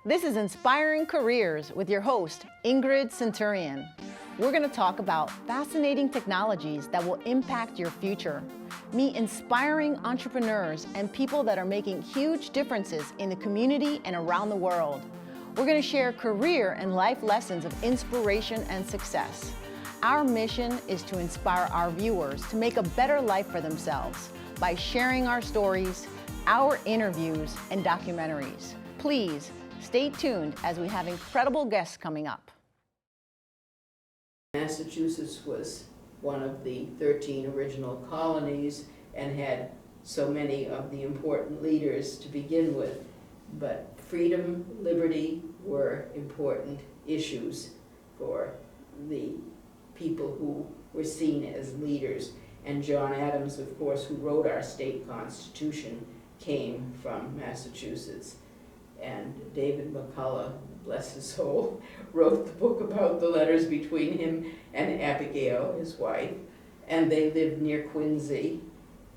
This is Inspiring Careers with your host, Ingrid Centurion. We're going to talk about fascinating technologies that will impact your future. Meet inspiring entrepreneurs and people that are making huge differences in the community and around the world. We're going to share career and life lessons of inspiration and success. Our mission is to inspire our viewers to make a better life for themselves by sharing our stories, our interviews, and documentaries. Please stay tuned as we have incredible guests coming up. Massachusetts was one of the 13 original colonies and had so many of the important leaders to begin with. But freedom, liberty were important issues for the people who were seen as leaders. And John Adams, of course, who wrote our state constitution, came from Massachusetts. And David McCullough, bless his soul, wrote the book about the letters between him and Abigail, his wife, and they lived near Quincy,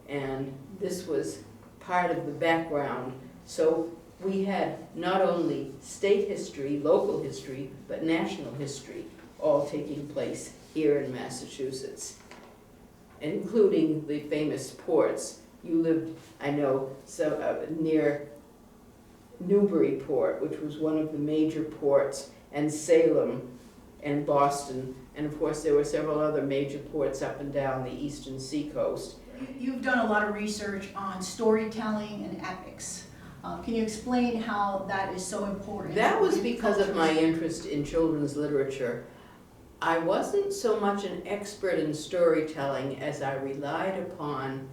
and this was part of the background. So we had not only state history, local history, but national history all taking place here in Massachusetts, including the famous ports. You lived, I know, near Newburyport, which was one of the major ports, and Salem and Boston, and of course there were several other major ports up and down the eastern seacoast. You've done a lot of research on storytelling and epics. Can you explain how that is so important? That was because of my interest in children's literature. I wasn't so much an expert in storytelling as I relied upon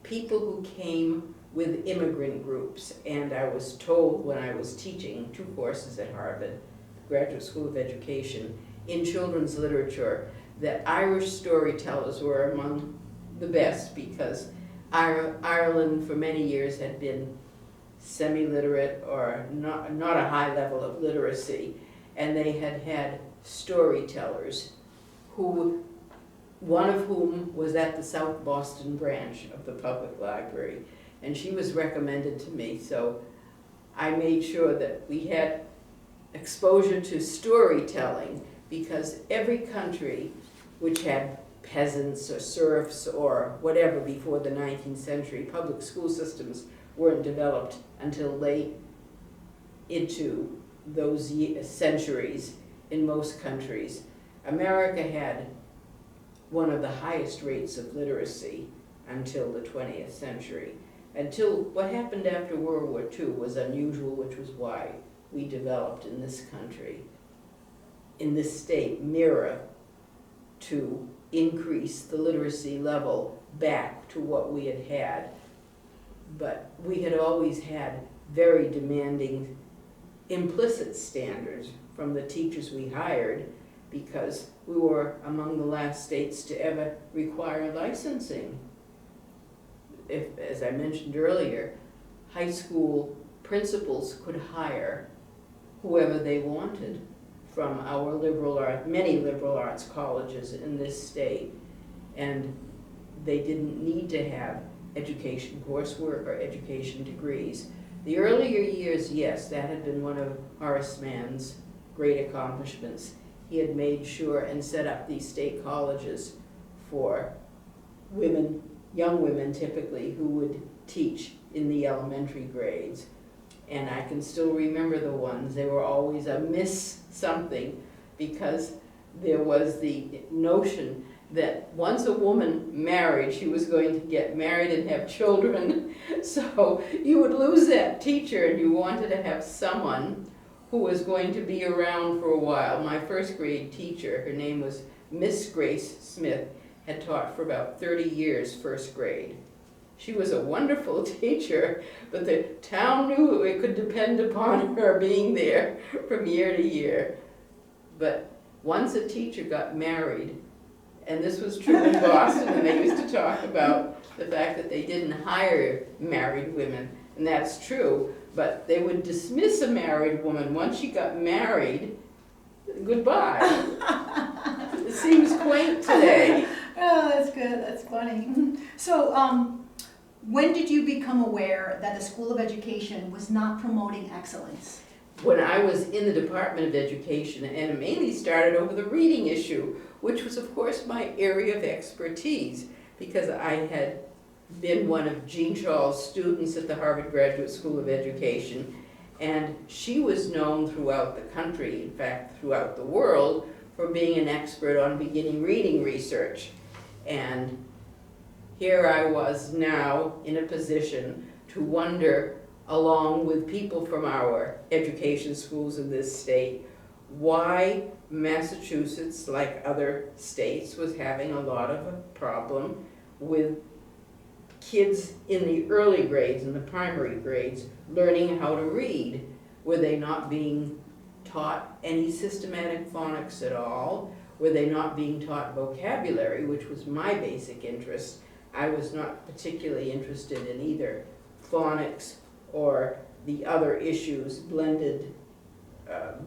people who came with immigrant groups, and I was told when I was teaching 2 courses at Harvard, Graduate School of Education, in children's literature, that Irish storytellers were among the best because Ireland for many years had been semi-literate or not a high level of literacy, and they had had storytellers who, one of whom was at the South Boston branch of the public library. And she was recommended to me, so I made sure that we had exposure to storytelling, because every country which had peasants or serfs or whatever before the 19th century, public school systems weren't developed until late into those centuries in most countries. America had one of the highest rates of literacy until the 20th century. Until what happened after World War II was unusual, which was why we developed in this country, in this state, MIRA, to increase the literacy level back to what we had had. But we had always had very demanding implicit standards from the teachers we hired, because we were among the last states to ever require licensing. If, as I mentioned earlier, high school principals could hire whoever they wanted from our many liberal arts colleges in this state, and they didn't need to have education coursework or education degrees. The earlier years, yes, that had been one of Horace Mann's great accomplishments. He had made sure and set up these state colleges for women, young women typically, who would teach in the elementary grades. And I can still remember the ones. They were always a Miss something, because there was the notion that once a woman married, she was going to get married and have children. So you would lose that teacher, and you wanted to have someone who was going to be around for a while. My first grade teacher, her name was Miss Grace Smith, had taught for about 30 years first grade. She was a wonderful teacher, but the town knew it could depend upon her being there from year to year. But once a teacher got married, and this was true in Boston, and they used to talk about the fact that they didn't hire married women, and that's true, but they would dismiss a married woman once she got married. Goodbye. It seems quaint today. Oh, that's good. That's funny. So, when did you become aware that the School of Education was not promoting excellence? when I was in the Department of Education, and it mainly started over the reading issue, which was of course my area of expertise, because I had been one of Jean Shaw's students at the Harvard Graduate School of Education, and she was known throughout the country, in fact throughout the world, for being an expert on beginning reading research. And here I was now in a position to wonder, along with people from our education schools in this state, why Massachusetts, like other states, was having a lot of a problem with kids in the early grades, in the primary grades, learning how to read. Were they not being taught any systematic phonics at all? Were they not being taught vocabulary, which was my basic interest? I was not particularly interested in either phonics or the other issues, blended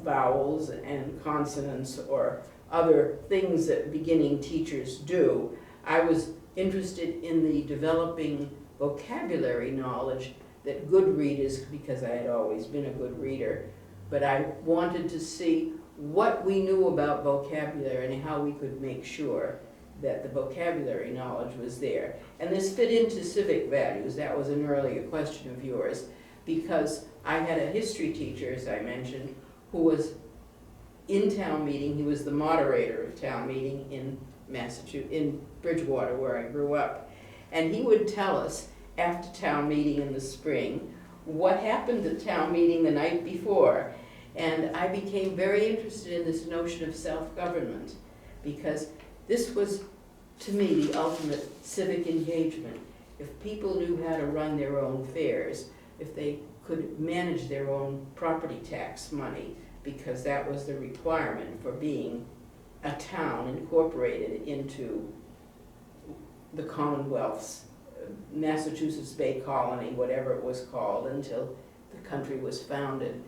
vowels and consonants or other things that beginning teachers do. I was interested in the developing vocabulary knowledge that good readers, because I had always been a good reader, but I wanted to see what we knew about vocabulary and how we could make sure that the vocabulary knowledge was there. And this fit into civic values. That was an earlier question of yours, because I had a history teacher, as I mentioned, who was in town meeting. He was the moderator of town meeting in Massachusetts, in Bridgewater, where I grew up. And he would tell us after town meeting in the spring what happened at town meeting the night before. And I became very interested in this notion of self-government, because this was, to me, the ultimate civic engagement. If people knew how to run their own affairs, if they could manage their own property tax money, because that was the requirement for being a town incorporated into the Commonwealth's Massachusetts Bay Colony, whatever it was called, until the country was founded,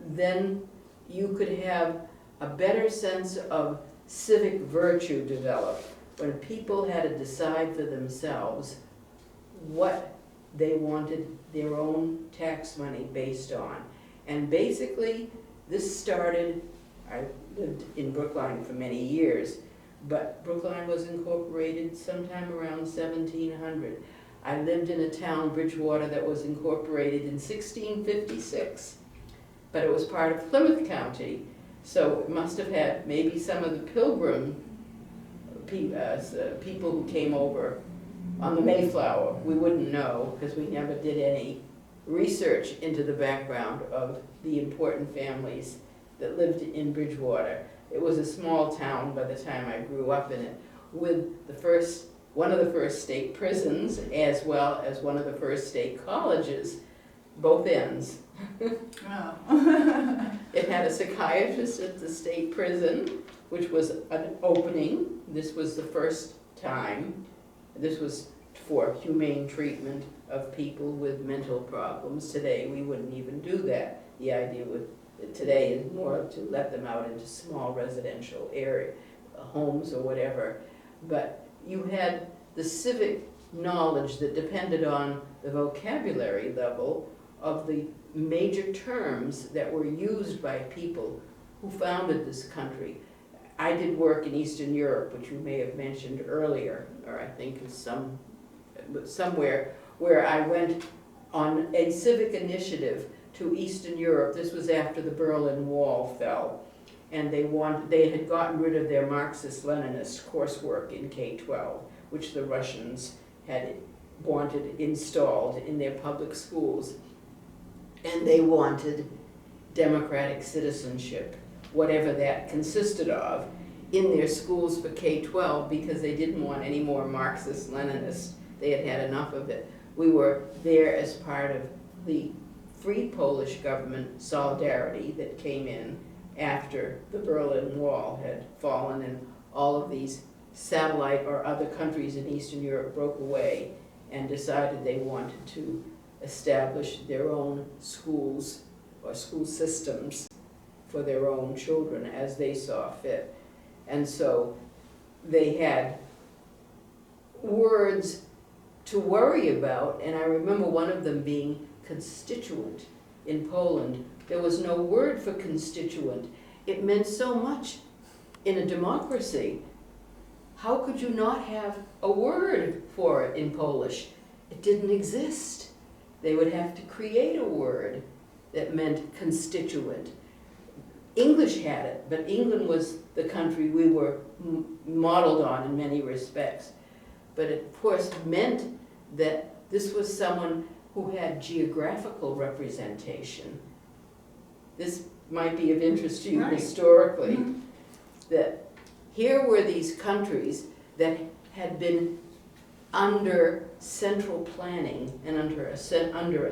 then you could have a better sense of civic virtue develop when people had to decide for themselves what they wanted their own tax money based on. And basically, this started, I lived in Brookline for many years, but Brookline was incorporated sometime around 1700. I lived in a town, Bridgewater, that was incorporated in 1656, but it was part of Plymouth County, so it must have had maybe some of the Pilgrim people who came over on the Mayflower. We wouldn't know, because we never did any research into the background of the important families that lived in Bridgewater. It was a small town by the time I grew up in it, with one of the first state prisons, as well as one of the first state colleges, both ends. Oh. It had a psychiatrist at the state prison, which was an opening. This was the first time. This was for humane treatment of people with mental problems. Today, we wouldn't even do that. The idea today is more to let them out into small residential area, homes or whatever. But you had the civic knowledge that depended on the vocabulary level of the major terms that were used by people who founded this country. I did work in Eastern Europe, which you may have mentioned earlier, or I think is somewhere, where I went on a civic initiative to Eastern Europe. This was after the Berlin Wall fell, and they had gotten rid of their Marxist-Leninist coursework in K-12, which the Russians had wanted installed in their public schools. And they wanted democratic citizenship, whatever that consisted of, in their schools for K-12, because they didn't want any more Marxist-Leninist. They had had enough of it. We were there as part of the Free Polish Government solidarity that came in after the Berlin Wall had fallen and all of these satellite or other countries in Eastern Europe broke away and decided they wanted to establish their own schools or school systems for their own children as they saw fit. And so they had words to worry about, and I remember one of them being constituent. in Poland, there was no word for constituent. It meant so much in a democracy. How could you not have a word for it in Polish? It didn't exist. They would have to create a word that meant constituent. English had it, but England was the country we were modeled on in many respects. But it, of course, meant that this was someone who had geographical representation. This might be of interest to you Right. historically, Mhm. that here were these countries that had been under central planning and under a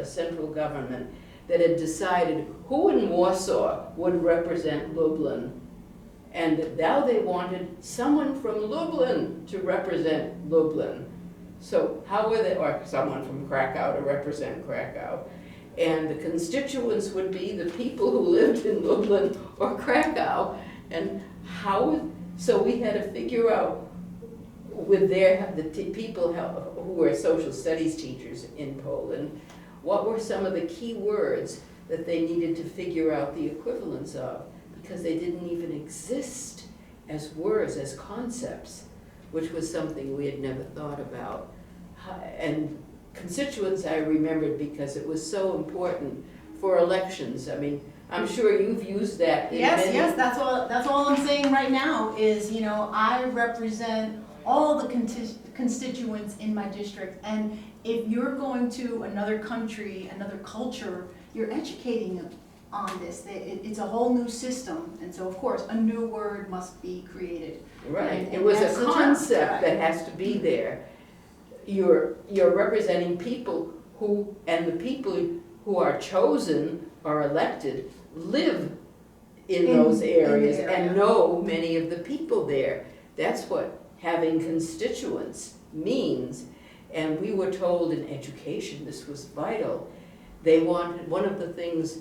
central government that had decided who in Warsaw would represent Lublin. And now they wanted someone from Lublin to represent Lublin. So how were they, or someone from Krakow to represent Krakow. And the constituents would be the people who lived in Lublin or Krakow. And so we had to figure out with people who were social studies teachers in Poland, what were some of the key words that they needed to figure out the equivalence of, because they didn't even exist as words, as concepts, which was something we had never thought about. And constituents I remembered because it was so important for elections. I mean, I'm sure you've used that in Yes, many. yes, that's all I'm saying right now is, you know, I represent all the constituents in my district, and if you're going to another country, another culture, you're educating them on this. It's a whole new system, and so of course a new word must be created. Right, And it was that's a the term. concept Right. that has to be there. You're representing people who, and the people who are chosen or elected live in those the areas area. and know many of the people there. That's what having constituents means. And we were told in education this was vital. They wanted, one of the things,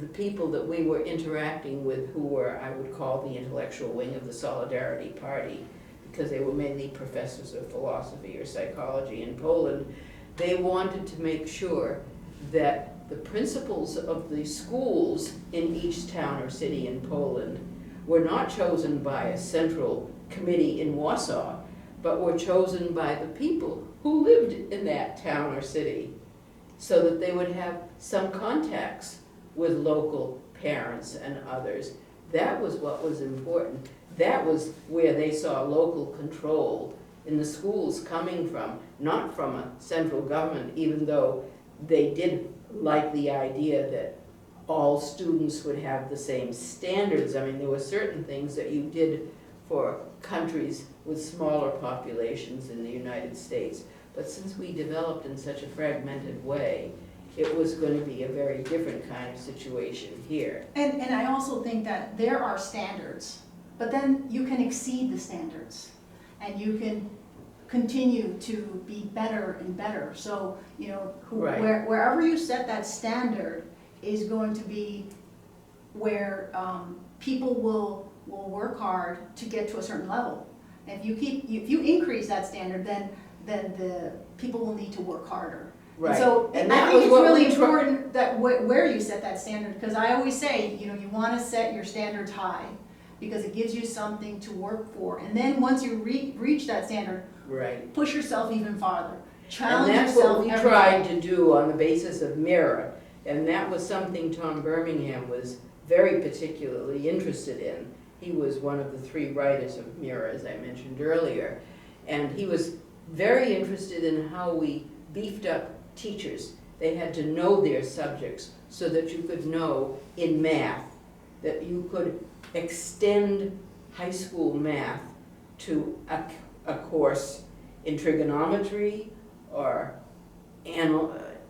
the people that we were interacting with who were, I would call the intellectual wing of the Solidarity Party, because they were mainly professors of philosophy or psychology in Poland, they wanted to make sure that the principals of the schools in each town or city in Poland were not chosen by a central committee in Warsaw, but were chosen by the people who lived in that town or city, so that they would have some contacts with local parents and others. That was what was important. That was where they saw local control in the schools coming from, not from a central government, even though they did like the idea that all students would have the same standards. I mean, there were certain things that you did for countries with smaller populations in the United States. But since we developed in such a fragmented way, it was going to be a very different kind of situation here. And I also think that there are standards, but then you can exceed the standards, and you can continue to be better and better. So, you know, Right. wherever you set that standard is going to be where people will work hard to get to a certain level. And if you increase that standard, then the people will need to work harder. Right. And so And I that think was it's what really we tried. important that where you set that standard, because I always say, you know, you want to set your standards high because it gives you something to work for. And then once you reach that standard, Right. push yourself even farther. And Challenge that's yourself what we every tried day. to do on the basis of mirror. And that was something Tom Birmingham was very particularly interested in. He was one of the three writers of Mirror, as I mentioned earlier. And he was very interested in how we beefed up teachers. They had to know their subjects so that you could know in math, that you could extend high school math to a course in trigonometry or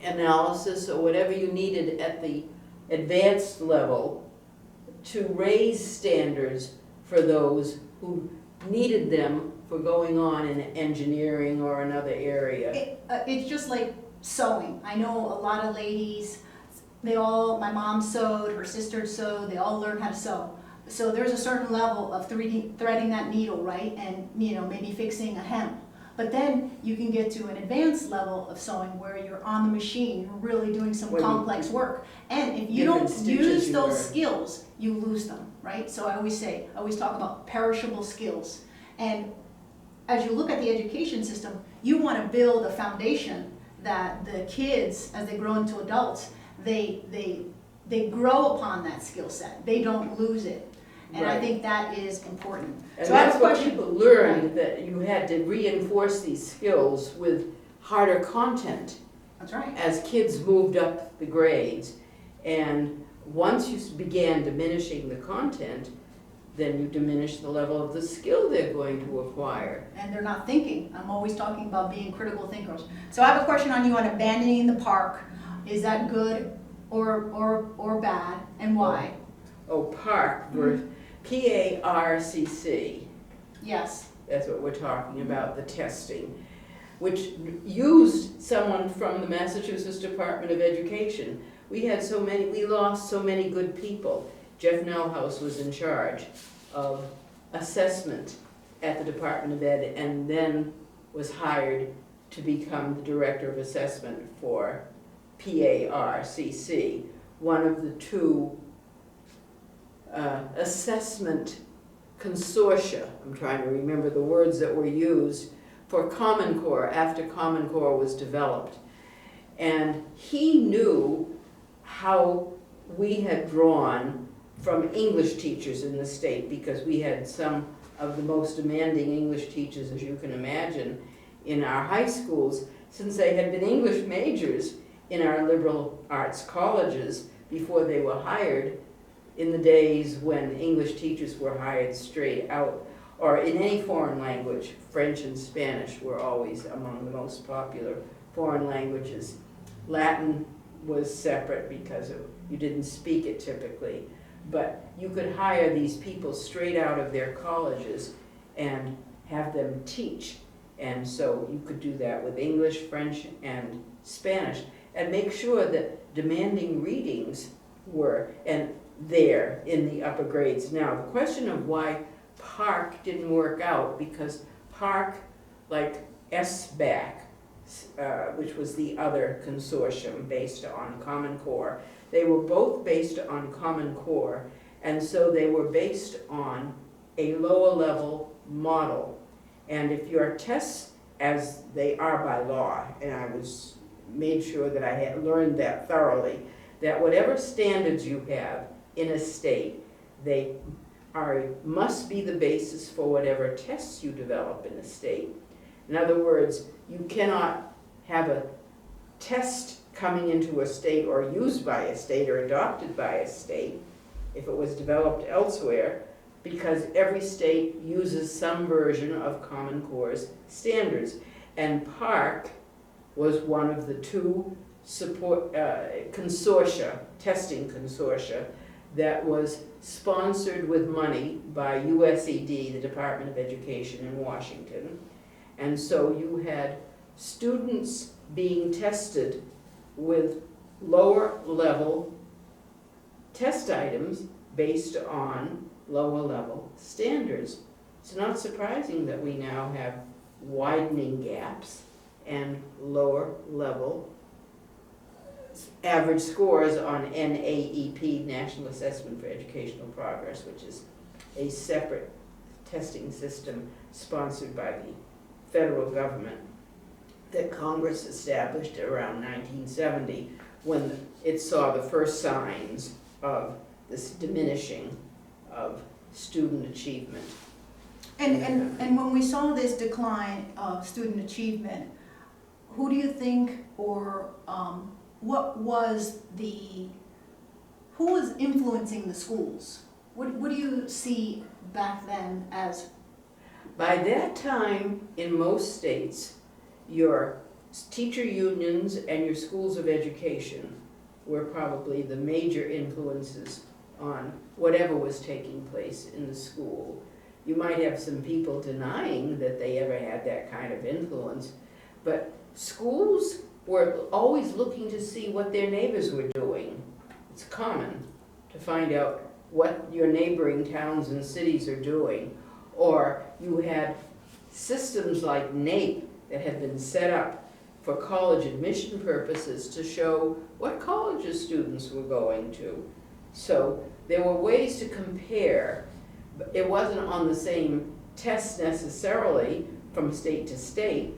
analysis or whatever you needed at the advanced level to raise standards for those who needed them for going on in engineering or another area. It's just like sewing. I know a lot of ladies, my mom sewed, her sister sewed, they all learned how to sew. So there's a certain level of threading that needle, right? And, you know, maybe fixing a hem. But then you can get to an advanced level of sewing where you're on the machine, you're really doing some Where you- complex work. And if you Different don't stitches use you those learn. skills, you lose them, right? So I always talk about perishable skills. And as you look at the education system, you want to build a foundation that the kids, as they grow into adults, they grow upon that skill set. They don't lose it. And I Right. think that is important. And So I have that's a what question. people learned, that you had to reinforce these skills with harder content That's right. as kids moved up the grades. And once you began diminishing the content, then you diminish the level of the skill they're going to acquire. And they're not thinking. I'm always talking about being critical thinkers. So I have a question on you on abandoning the park. Is that good or bad, and why? Oh, PARC, P-A-R-C-C. Yes. That's what we're talking about, the testing, which used someone from the Massachusetts Department of Education. We lost so many good people. Jeff Nelhouse was in charge of assessment at the Department of Ed, and then was hired to become the director of assessment for PARCC, one of the two assessment consortia. I'm trying to remember the words that were used for Common Core after Common Core was developed. And he knew how we had drawn from English teachers in the state, because we had some of the most demanding English teachers, as you can imagine, in our high schools, since they had been English majors in our liberal arts colleges before they were hired, in the days when English teachers were hired straight out, or in any foreign language. French and Spanish were always among the most popular foreign languages. Latin was separate because you didn't speak it typically, but you could hire these people straight out of their colleges and have them teach. And so you could do that with English, French, and Spanish, and make sure that demanding readings were there in the upper grades. Now, the question of why PARC didn't work out, because PARC, like SBAC, which was the other consortium based on Common Core, they were both based on Common Core, and so they were based on a lower level model. And if your tests, as they are by law, and I made sure that I had learned that thoroughly, that whatever standards you have in a state, they must be the basis for whatever tests you develop in a state. In other words, you cannot have a test coming into a state or used by a state or adopted by a state if it was developed elsewhere, because every state uses some version of Common Core's standards. And PARC was one of the two support consortia, testing consortia, that was sponsored with money by USED, the Department of Education in Washington. And so you had students being tested with lower level test items based on lower level standards. It's not surprising that we now have widening gaps and lower level average scores on NAEP, National Assessment for Educational Progress, which is a separate testing system sponsored by the federal government that Congress established around 1970, when it saw the first signs of this diminishing of student achievement. And when we saw this decline of student achievement, who do you think, or who was influencing the schools? What do you see back then as? By that time, in most states, your teacher unions and your schools of education were probably the major influences on whatever was taking place in the school. You might have some people denying that they ever had that kind of influence, but schools were always looking to see what their neighbors were doing. It's common to find out what your neighboring towns and cities are doing. Or you had systems like NAEP that had been set up for college admission purposes to show what colleges students were going to. So there were ways to compare. It wasn't on the same test necessarily from state to state,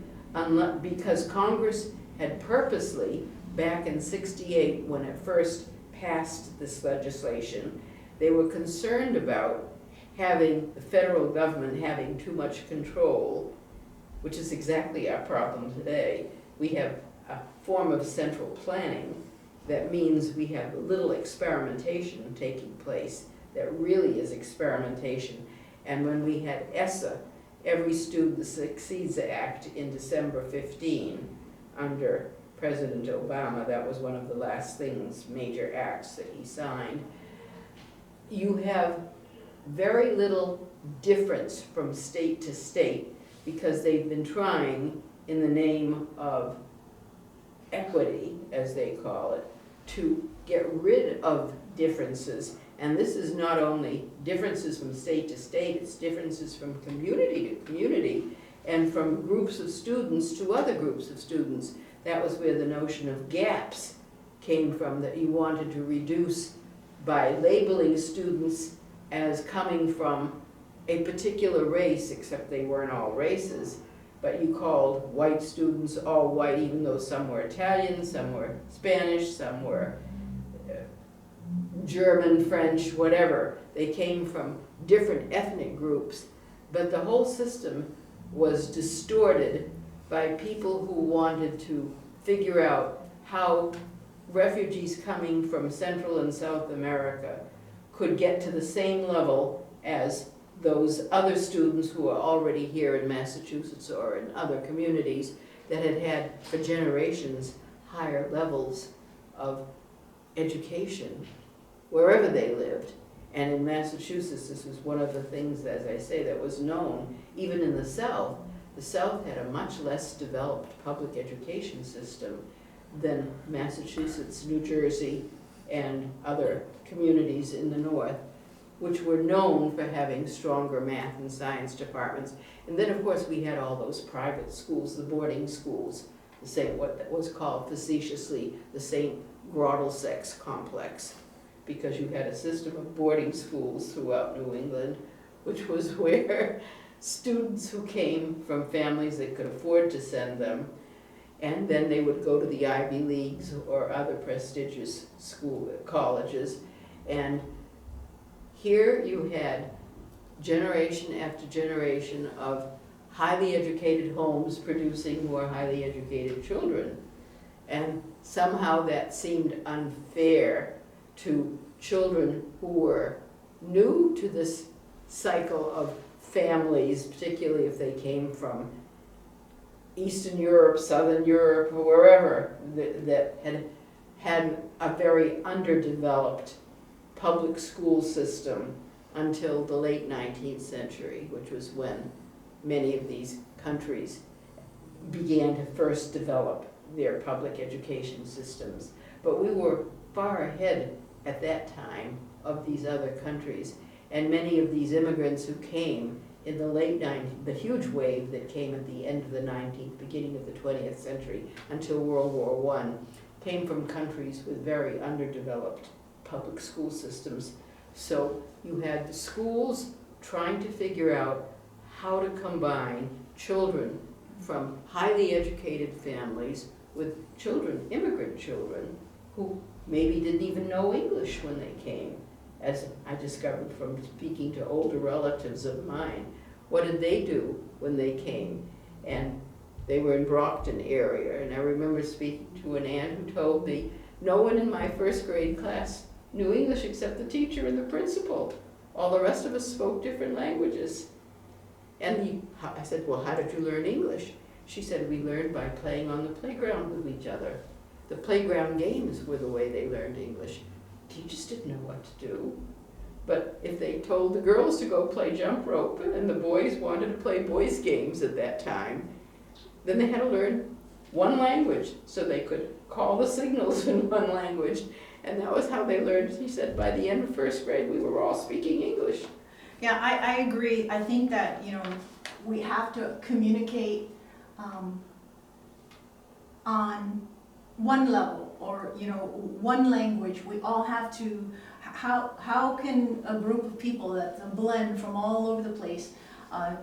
because Congress had purposely, back in '68 when it first passed this legislation, they were concerned about having the federal government having too much control, which is exactly our problem today. We have a form of central planning that means we have little experimentation taking place that really is experimentation. And when we had ESSA, Every Student Succeeds Act, in December 15 under President Obama, that was one of the last things, major acts that he signed, you have very little difference from state to state because they've been trying, in the name of equity, as they call it, to get rid of differences. And this is not only differences from state to state, it's differences from community to community and from groups of students to other groups of students. That was where the notion of gaps came from, that you wanted to reduce by labeling students as coming from a particular race, except they weren't all races, but you called white students all white, even though some were Italian, some were Spanish, some were German, French, whatever. They came from different ethnic groups, but the whole system was distorted by people who wanted to figure out how refugees coming from Central and South America could get to the same level as those other students who are already here in Massachusetts or in other communities that had had for generations higher levels of education wherever they lived. And in Massachusetts, this was one of the things, as I say, that was known. Even in the South had a much less developed public education system than Massachusetts, New Jersey, and other communities in the North, which were known for having stronger math and science departments. And then, of course, we had all those private schools, the boarding schools, the same, what was called facetiously the St. Grottlesex complex, because you had a system of boarding schools throughout New England, which was where students who came from families that could afford to send them, and then they would go to the Ivy Leagues or other prestigious colleges. And here you had generation after generation of highly educated homes producing more highly educated children. And somehow that seemed unfair to children who were new to this cycle of families, particularly if they came from Eastern Europe, Southern Europe, or wherever, that had a very underdeveloped public school system until the late 19th century, which was when many of these countries began to first develop their public education systems. But we were far ahead at that time of these other countries, and many of these immigrants who came in the late 90s, the huge wave that came at the end of the 19th, beginning of the 20th century until World War I, came from countries with very underdeveloped public school systems. So you had the schools trying to figure out how to combine children from highly educated families with children, immigrant children, who maybe didn't even know English when they came. As I discovered from speaking to older relatives of mine, what did they do when they came? And they were in Brockton area, and I remember speaking to an aunt who told me, no one in my first grade class knew English except the teacher and the principal. All the rest of us spoke different languages. And I said, well, how did you learn English? She said, we learned by playing on the playground with each other. The playground games were the way they learned English. Teachers didn't know what to do. But if they told the girls to go play jump rope and the boys wanted to play boys' games at that time, then they had to learn one language so they could call the signals in one language. And that was how they learned. He said by the end of first grade, we were all speaking English. Yeah, I agree. I think that, we have to communicate on one level, or one language. We all have to. How can a group of people that's a blend from all over the place?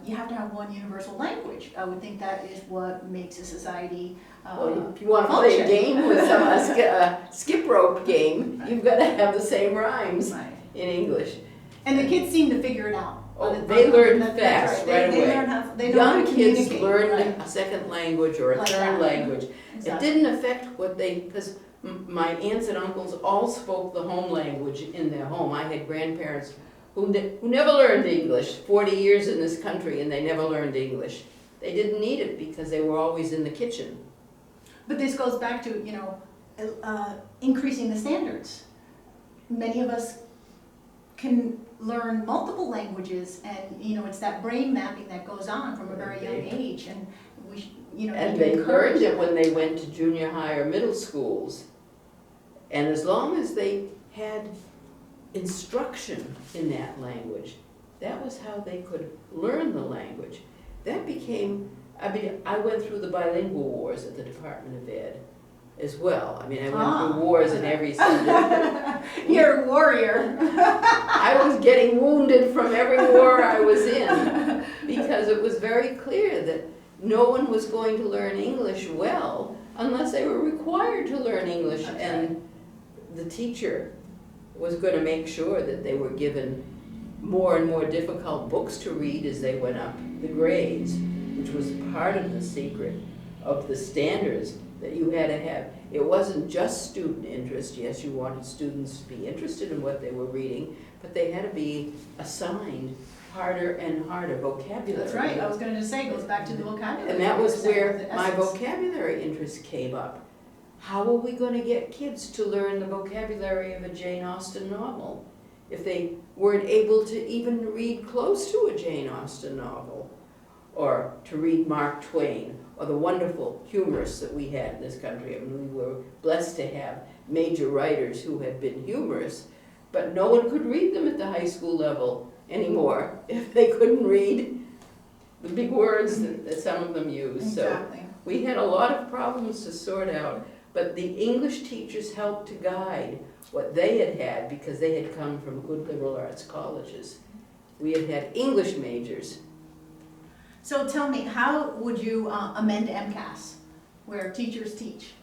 You have to have one universal language. I would think that is what makes a society Well, if you want to play a game with a skip rope game, you've got to have the same rhymes in English. And the kids seem to figure it out. They learn fast right away. They know how Young to kids communicate. learn a second language or a Like third that. language. Exactly. It didn't affect what because my aunts and uncles all spoke the home language in their home. I had grandparents who never learned English, 40 years in this country, and they never learned English. They didn't need it because they were always in the kitchen. But this goes back to, increasing the standards. Many of us can learn multiple languages, and, it's that brain mapping that goes on from a very young age, and we, And need to they encourage learned it that. when they went to junior high or middle schools. And as long as they had instruction in that language, that was how they could learn the language. That became, I went through the bilingual wars at the Department of Ed as well. I went through wars in every subject. You're a warrior. I was getting wounded from every war I was in because it was very clear that no one was going to learn English well unless they were required to learn English. That's and the teacher was going to make sure that they were given more and more difficult books to read as they went up the grades, which was part of the secret of the standards that you had to have. It wasn't just student interest. Yes, you wanted students to be interested in what they were reading, but they had to be assigned harder and harder vocabulary. That's right, I was going to say, it goes back to the vocabulary. And that was where The my essence. vocabulary interest came up. How are we going to get kids to learn the vocabulary of a Jane Austen novel if they weren't able to even read close to a Jane Austen novel, or to read Mark Twain, or the wonderful humorists that we had in this country? We were blessed to have major writers who had been humorists, but no one could read them at the high school level anymore if they couldn't read the big words that some of them used. Exactly. So we had a lot of problems to sort out, but the English teachers helped to guide what they had because they had come from good liberal arts colleges. We had English majors. So tell me, how would you amend MCAS, where teachers teach?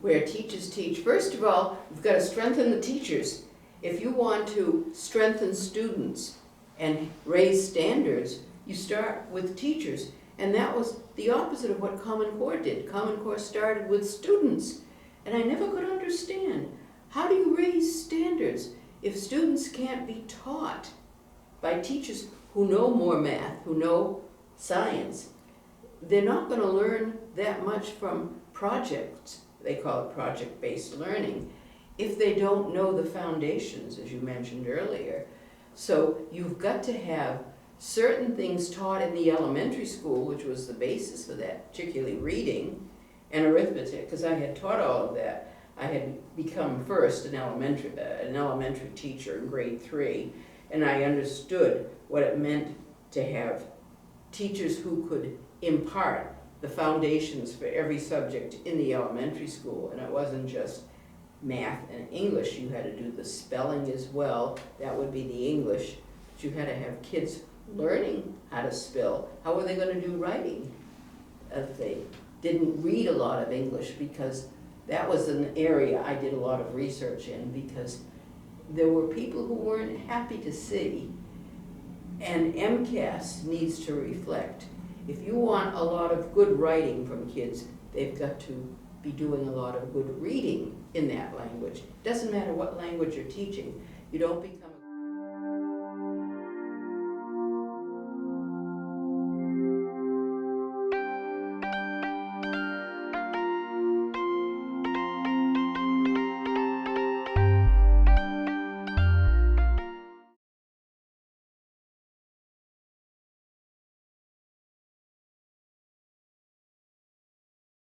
Where teachers teach. First of all, we've got to strengthen the teachers. If you want to strengthen students and raise standards, you start with teachers. And that was the opposite of what Common Core did. Common Core started with students. And I never could understand, how do you raise standards if students can't be taught by teachers who know more math, who know science? They're not going to learn that much from projects, they call it project-based learning, if they don't know the foundations, as you mentioned earlier. So you've got to have certain things taught in the elementary school, which was the basis for that, particularly reading and arithmetic, because I had taught all of that. I had become first an elementary teacher in grade 3, and I understood what it meant to have teachers who could impart the foundations for every subject in the elementary school. And it wasn't just math and English, you had to do the spelling as well. That would be the English. But you had to have kids learning how to spell. How were they going to do writing if they didn't read a lot of English? Because that was an area I did a lot of research in, because there were people who weren't happy to see, and MCAS needs to reflect. If you want a lot of good writing from kids, they've got to be doing a lot of good reading in that language. Doesn't matter what language you're teaching. You don't become